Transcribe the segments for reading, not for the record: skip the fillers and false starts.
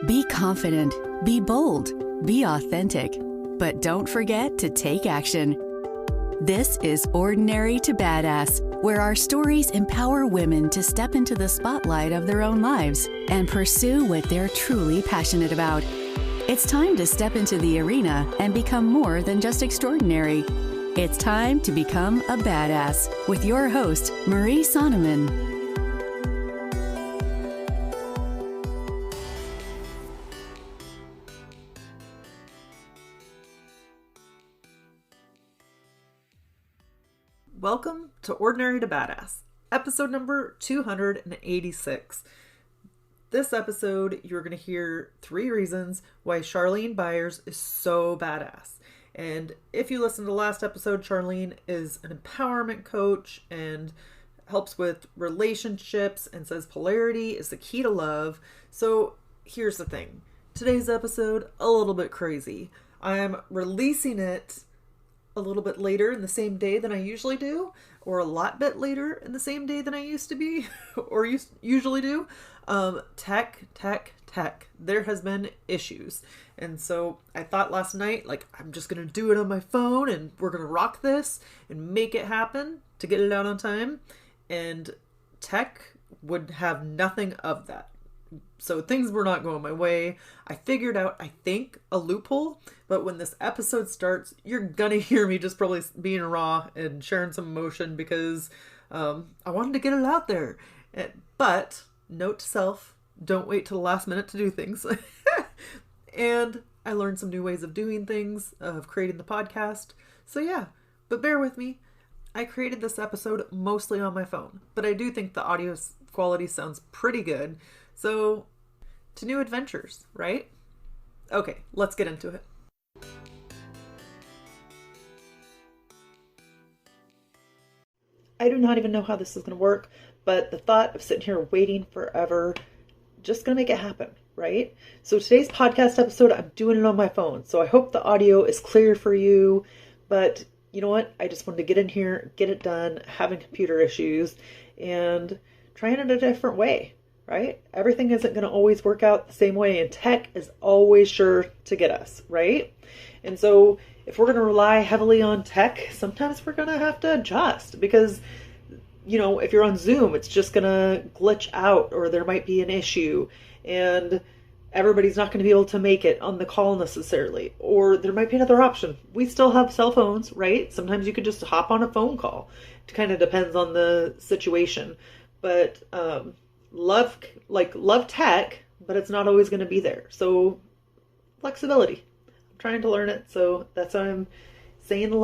Be confident, be bold, be authentic, but don't forget to take action. This is Ordinary to Badass, where our stories empower women to step into the spotlight of their own lives and pursue what they're truly passionate about. It's time to step into the arena and become more than just extraordinary. It's time to become a badass with your host, Marie Sonneman. Welcome to Ordinary to Badass, episode number 286. This episode, you're going to hear 3 reasons why Charlene Byars is so badass. And if you listen to the last episode, Charlene is an empowerment coach and helps with relationships and says polarity is the key to love. So here's the thing. Today's episode, a little bit crazy. I'm releasing it a little bit later in the same day than I usually do, or a lot bit later in the same day than I used to be, or usually do. Tech. There has been issues. And so I thought last night, I'm just going to do it on my phone and we're going to rock this and make it happen to get it out on time. And tech would have nothing of that. So things were not going my way. I figured out, I think, a loophole, but when this episode starts, you're gonna hear me just probably being raw and sharing some emotion because I wanted to get it out there. But note to self, don't wait till the last minute to do things. And I learned some new ways of doing things, of creating the podcast. So yeah, but bear with me. I created this episode mostly on my phone, but I do think the audio quality sounds pretty good. So, to new adventures, right? Okay, let's get into it. I do not even know how this is going to work, but the thought of sitting here waiting forever, just going to make it happen, right? So today's podcast episode, I'm doing it on my phone. So I hope the audio is clear for you, but you know what? I just wanted to get in here, get it done, having computer issues, and trying it a different way. Right? Everything isn't going to always work out the same way, and tech is always sure to get us, right? And so if we're going to rely heavily on tech, sometimes we're going to have to adjust because, if you're on Zoom, it's just going to glitch out or there might be an issue and everybody's not going to be able to make it on the call necessarily, or there might be another option. We still have cell phones, right? Sometimes you could just hop on a phone call. It kind of depends on the situation, but, love tech, but it's not always going to be there. So flexibility. I'm trying to learn it. So that's why I'm saying the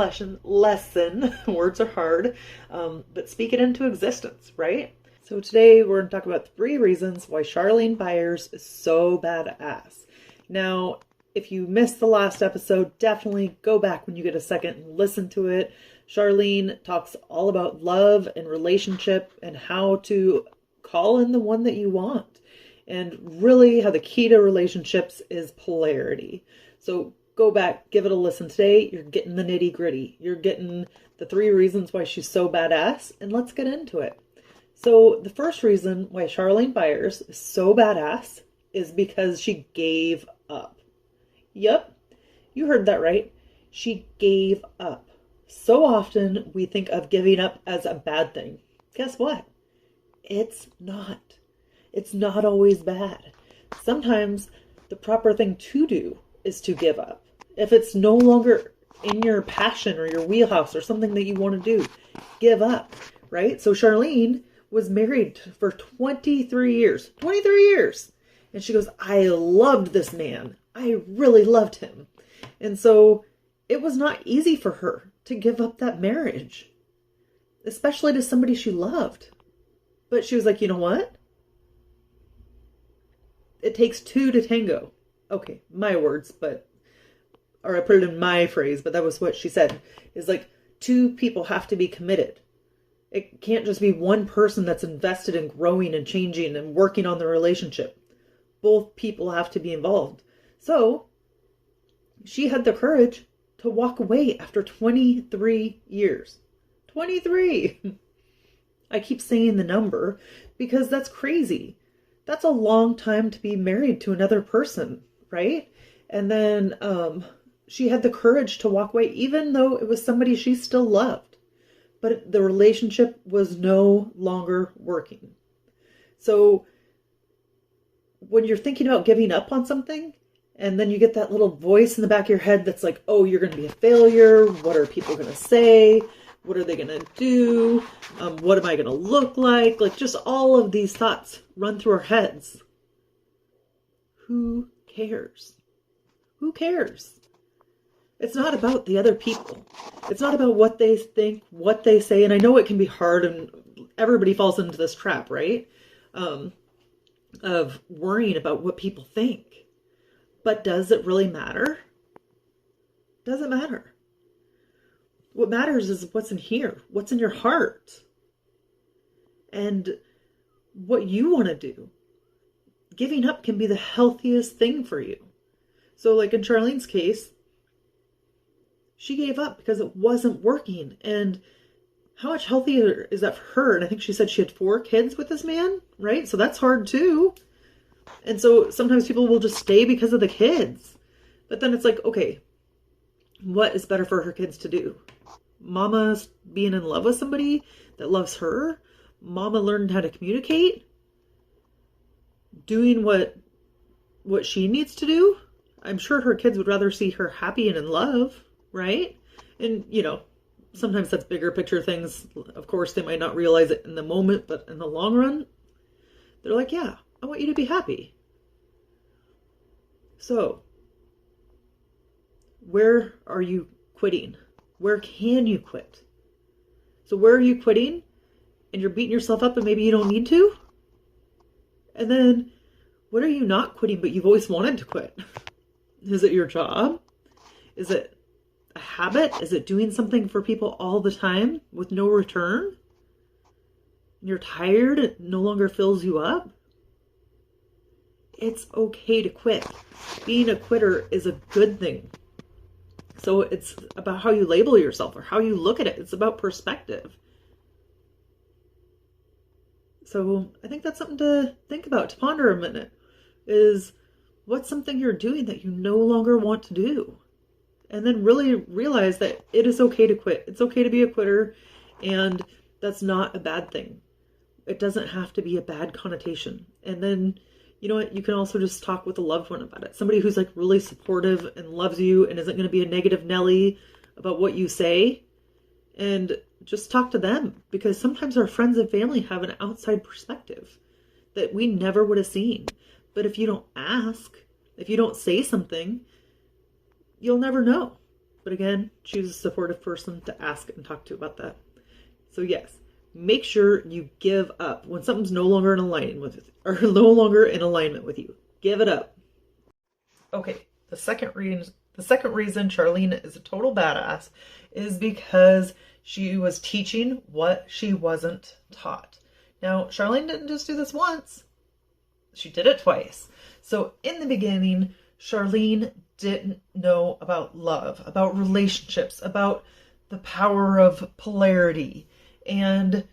lesson. Words are hard, but speak it into existence, right? So today we're going to talk about 3 reasons why Charlene Byars is so badass. Now, if you missed the last episode, definitely go back when you get a second and listen to it. Charlene talks all about love and relationship and how to call in the one that you want, and really how the key to relationships is polarity. So go back, give it a listen today. You're getting the nitty gritty. You're getting the 3 reasons why she's so badass, and let's get into it. So the first reason why Charlene Byars is so badass is because she gave up. Yep, you heard that right. She gave up. So often we think of giving up as a bad thing. Guess what? It's not. It's not always bad. Sometimes the proper thing to do is to give up. If it's no longer in your passion or your wheelhouse or something that you want to do, give up, right? So Charlene was married for 23 years. 23 years! And she goes, I loved this man. I really loved him. And so it was not easy for her to give up that marriage, especially to somebody she loved. But she was like, you know what? It takes 2 to tango. Okay, my words, or I put it in my phrase, but that was what she said. Is 2 people have to be committed. It can't just be one person that's invested in growing and changing and working on the relationship. Both people have to be involved. So she had the courage to walk away after 23 years. 23! I keep saying the number because that's crazy. That's a long time to be married to another person, right? And then she had the courage to walk away, even though it was somebody she still loved. But the relationship was no longer working. So when you're thinking about giving up on something, and then you get that little voice in the back of your head that's like, oh, you're going to be a failure. What are people going to say? What are they going to do? What am I going to look like? Like, just all of these thoughts run through our heads. Who cares? Who cares? It's not about the other people. It's not about what they think, what they say. And I know it can be hard, and everybody falls into this trap, right? Of worrying about what people think. But does it really matter? Doesn't matter. What matters is what's in here, what's in your heart, and what you want to do. Giving up can be the healthiest thing for you. So like in Charlene's case, she gave up because it wasn't working. And how much healthier is that for her? And I think she said she had 4 kids with this man, right? So that's hard too. And so sometimes people will just stay because of the kids. But then it's like, okay, what is better for her kids to do? Mama being in love with somebody that loves her? Mama learned how to communicate? Doing what she needs to do? I'm sure her kids would rather see her happy and in love, right? And, you know, sometimes that's bigger picture things. Of course, they might not realize it in the moment, but in the long run, they're like, yeah, I want you to be happy. So, where are you quitting? Where can you quit? So where are you quitting? And you're beating yourself up and maybe you don't need to? And then, what are you not quitting but you've always wanted to quit? Is it your job? Is it a habit? Is it doing something for people all the time with no return? And you're tired, it no longer fills you up? It's okay to quit. Being a quitter is a good thing. So it's about how you label yourself or how you look at it. It's about perspective. So I think that's something to think about, to ponder a minute, is what's something you're doing that you no longer want to do? And then really realize that it is okay to quit. It's okay to be a quitter, and that's not a bad thing. It doesn't have to be a bad connotation. And then, you know what? You can also just talk with a loved one about it. Somebody who's like really supportive and loves you and isn't going to be a negative Nelly about what you say. And just talk to them, because sometimes our friends and family have an outside perspective that we never would have seen. But if you don't ask, if you don't say something, you'll never know. But again, choose a supportive person to ask and talk to about that. So yes, make sure you give up when something's no longer in alignment with it, or no longer in alignment with you. Give it up. Okay, the second reason Charlene is a total badass is because she was teaching what she wasn't taught. Now, Charlene didn't just do this once. She did it twice. So in the beginning, Charlene didn't know about love, about relationships, about the power of polarity. And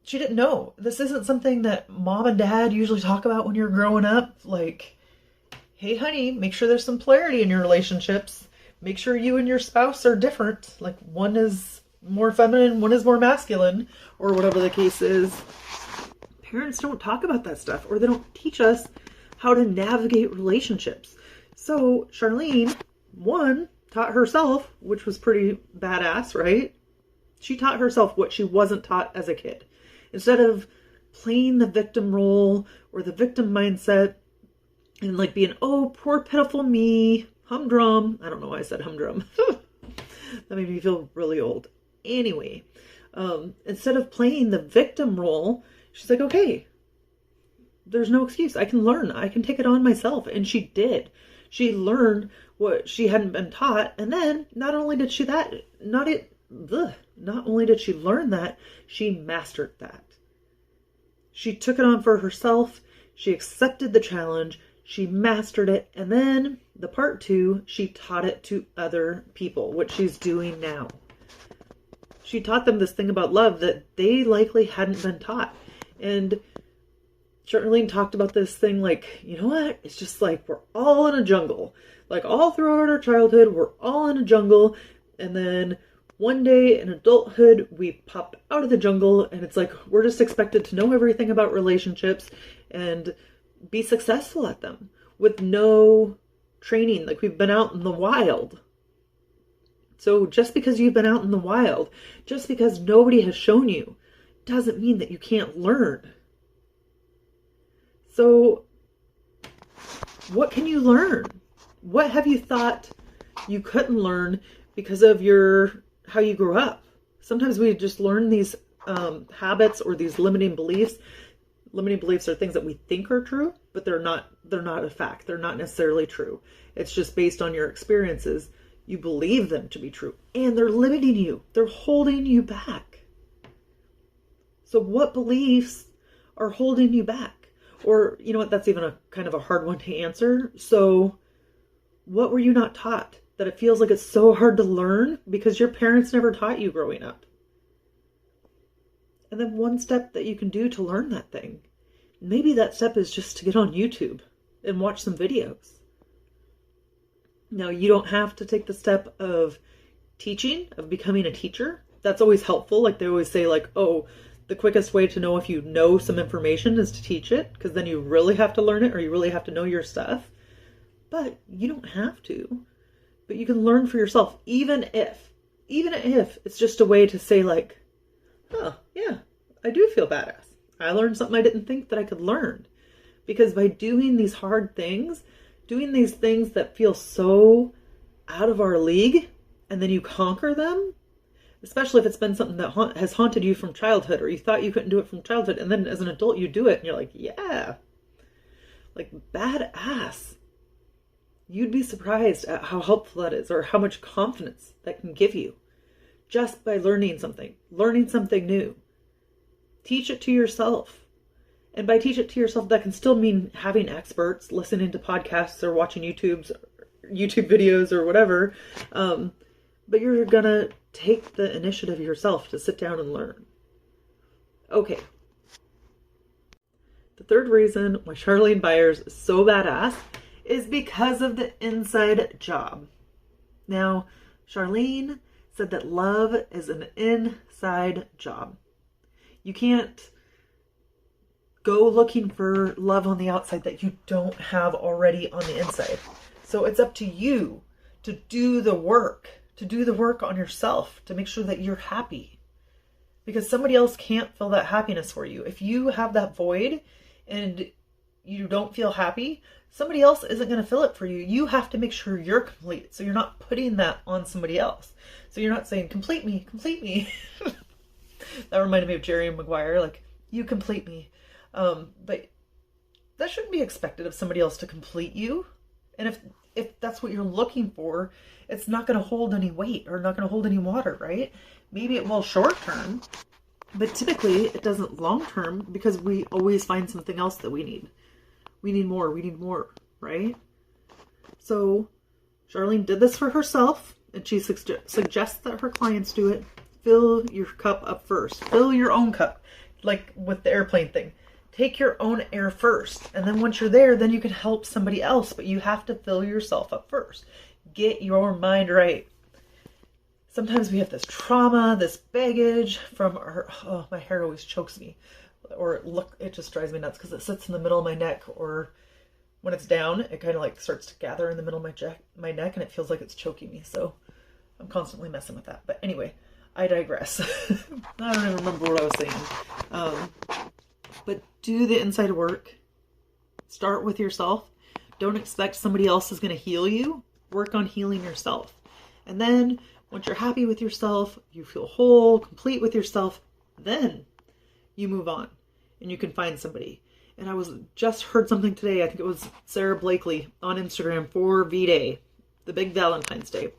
she didn't know. This isn't something that mom and dad usually talk about when you're growing up. Like, hey, honey, make sure there's some polarity in your relationships. Make sure you and your spouse are different. Like, one is more feminine, one is more masculine, or whatever the case is. Parents don't talk about that stuff, or they don't teach us how to navigate relationships. So Charlene, one, taught herself, which was pretty badass, right? She taught herself what she wasn't taught as a kid. Instead of playing the victim role or the victim mindset and like being, oh, poor pitiful me, humdrum. I don't know why I said humdrum. That made me feel really old. Anyway, instead of playing the victim role, she's like, okay, there's no excuse. I can learn. I can take it on myself. And she did. She learned what she hadn't been taught. And then not only did she learn that, she mastered that. She took it on for herself. She accepted the challenge. She mastered it. And then the part 2, she taught it to other people, what she's doing now. She taught them this thing about love that they likely hadn't been taught. And Charlene talked about this thing like, you know what? It's just like we're all in a jungle. Like all throughout our childhood, we're all in a jungle. And then one day in adulthood, we pop out of the jungle and it's like we're just expected to know everything about relationships and be successful at them with no training. Like we've been out in the wild. So just because you've been out in the wild, just because nobody has shown you, doesn't mean that you can't learn. So what can you learn? What have you thought you couldn't learn because of how you grew up? Sometimes we just learn these habits or these limiting beliefs. Limiting beliefs are things that we think are true, but they're not a fact. They're not necessarily true. It's just based on your experiences. You believe them to be true, and they're limiting you. They're holding you back. So what beliefs are holding you back? Or, you know what, that's even a kind of a hard one to answer. So what were you not taught that it feels like it's so hard to learn because your parents never taught you growing up? And then one step that you can do to learn that thing, maybe that step is just to get on YouTube and watch some videos. Now, you don't have to take the step of teaching, of becoming a teacher. That's always helpful. Like they always say, like, oh, the quickest way to know if you know some information is to teach it, because then you really have to learn it or you really have to know your stuff. But you don't have to. But you can learn for yourself, even if it's just a way to say like, oh, yeah, I do feel badass. I learned something I didn't think that I could learn. Because by doing these hard things, doing these things that feel so out of our league, and then you conquer them, especially if it's been something that has haunted you from childhood, or you thought you couldn't do it from childhood, and then as an adult you do it, and you're like, yeah, like badass. You'd be surprised at how helpful that is, or how much confidence that can give you just by learning something new. Teach it to yourself. And by teach it to yourself, that can still mean having experts, listening to podcasts or watching YouTube videos or whatever. But you're going to take the initiative yourself to sit down and learn. Okay. The third reason why Charlene Byars is so badass is because of the inside job. Now, Charlene said that love is an inside job. You can't go looking for love on the outside that you don't have already on the inside. So it's up to you to do the work on yourself to make sure that you're happy. Because somebody else can't fill that happiness for you. If you have that void and you don't feel happy, somebody else isn't going to fill it for you. You have to make sure you're complete. So you're not putting that on somebody else. So you're not saying, complete me, complete me. That reminded me of Jerry Maguire, like, you complete me. But that shouldn't be expected of somebody else to complete you. And if that's what you're looking for, it's not going to hold any weight or not going to hold any water, right? Maybe it will short term, but typically it doesn't long term, because we always find something else that we need. We need more, right? So Charlene did this for herself, and she suggests that her clients do it. Fill your cup up first. Fill your own cup, like with the airplane thing. Take your own air first. And then once you're there, then you can help somebody else. But you have to fill yourself up first. Get your mind right. Sometimes we have this trauma, this baggage from my hair always chokes me. Or it just drives me nuts because it sits in the middle of my neck. Or when it's down, it kind of like starts to gather in the middle of my neck, and it feels like it's choking me. So I'm constantly messing with that. But anyway, I digress. I don't even remember what I was saying. But do the inside work. Start with yourself. Don't expect somebody else is going to heal you. Work on healing yourself. And then once you're happy with yourself, you feel whole, complete with yourself, then you move on and you can find somebody. And I just heard something today. I think it was Sarah Blakely on Instagram for V-Day, the big Valentine's Day.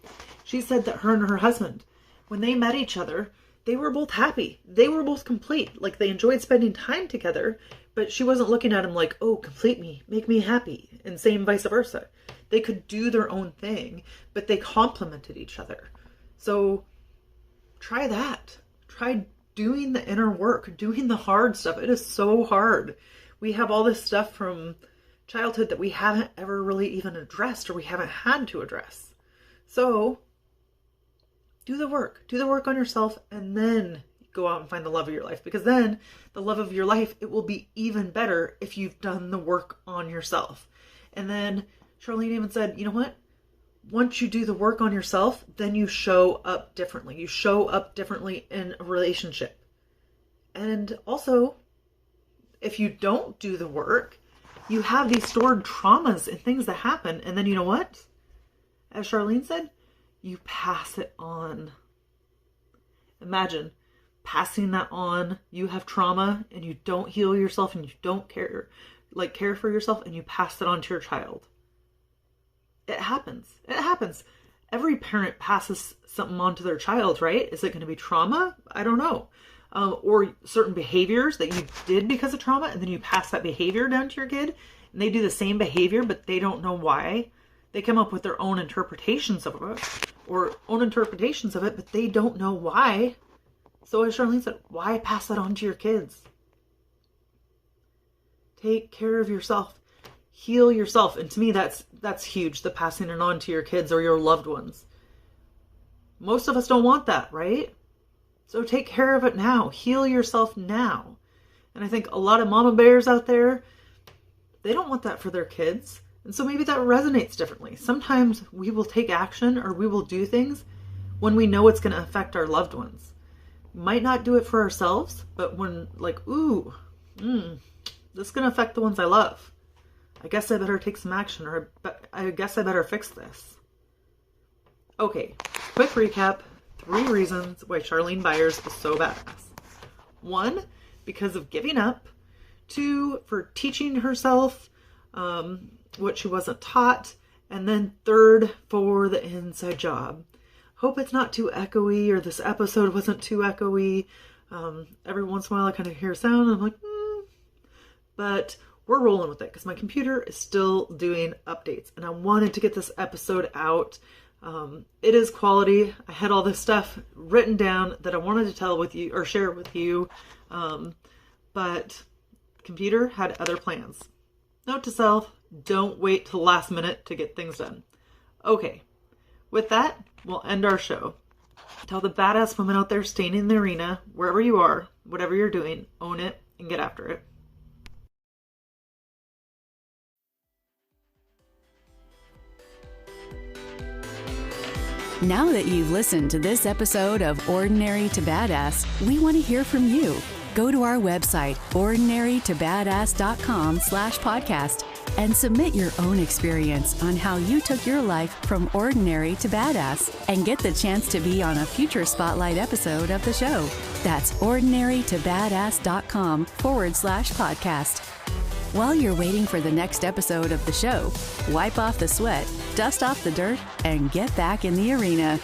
She said that her and her husband, when they met each other, they were both happy. They were both complete. Like, they enjoyed spending time together, but she wasn't looking at him like, oh, complete me, make me happy, and same vice versa. They could do their own thing, but they complemented each other. So try that. Try doing the inner work, doing the hard stuff. It is so hard. We have all this stuff from childhood that we haven't ever really even addressed, or we haven't had to address. So do the work on yourself, and then go out and find the love of your life, because then the love of your life, it will be even better if you've done the work on yourself. And then Charlene even said, you know what? Once you do the work on yourself, then you show up differently. You show up differently in a relationship. And also, if you don't do the work, you have these stored traumas and things that happen. And then you know what? As Charlene said, you pass it on. Imagine passing that on. You have trauma and you don't heal yourself, and you don't care for yourself, and you pass it on to your child. It happens. Every parent passes something on to their child, right? Is it going to be trauma? I don't know. Or certain behaviors that you did because of trauma, and then you pass that behavior down to your kid, and they do the same behavior, but they don't know why. They come up with their own interpretations of it, but they don't know why. So as Charlene said, why pass that on to your kids? Take care of yourself. Heal yourself. And to me, that's huge, the passing it on to your kids or your loved ones. Most of us don't want that, right? So take care of it now. Heal yourself now. And I think a lot of mama bears out there, they don't want that for their kids. And so maybe that resonates differently. Sometimes we will take action, or we will do things when we know it's going to affect our loved ones. Might not do it for ourselves, but when this is going to affect the ones I love. I guess I better take some action, or I guess I better fix this. Okay, quick recap. 3 reasons why Charlene Byars is so badass. 1, because of giving up. 2, for teaching herself what she wasn't taught. And then 3rd, for the inside job. Hope it's not too echoey, or this episode wasn't too echoey. Every once in a while I kind of hear a sound and I'm like, But we're rolling with it because my computer is still doing updates, and I wanted to get this episode out. It is quality. I had all this stuff written down that I wanted to tell with you or share with you. But computer had other plans. Note to self, don't wait till the last minute to get things done. Okay. With that, we'll end our show. Tell the badass women out there staying in the arena, wherever you are, whatever you're doing, own it and get after it. Now that you've listened to this episode of Ordinary to Badass, we want to hear from you. Go to our website, ordinarytobadass.com/podcast, and submit your own experience on how you took your life from ordinary to badass, and get the chance to be on a future spotlight episode of the show. That's ordinarytobadass.com/podcast. While you're waiting for the next episode of the show, wipe off the sweat, dust off the dirt, and get back in the arena.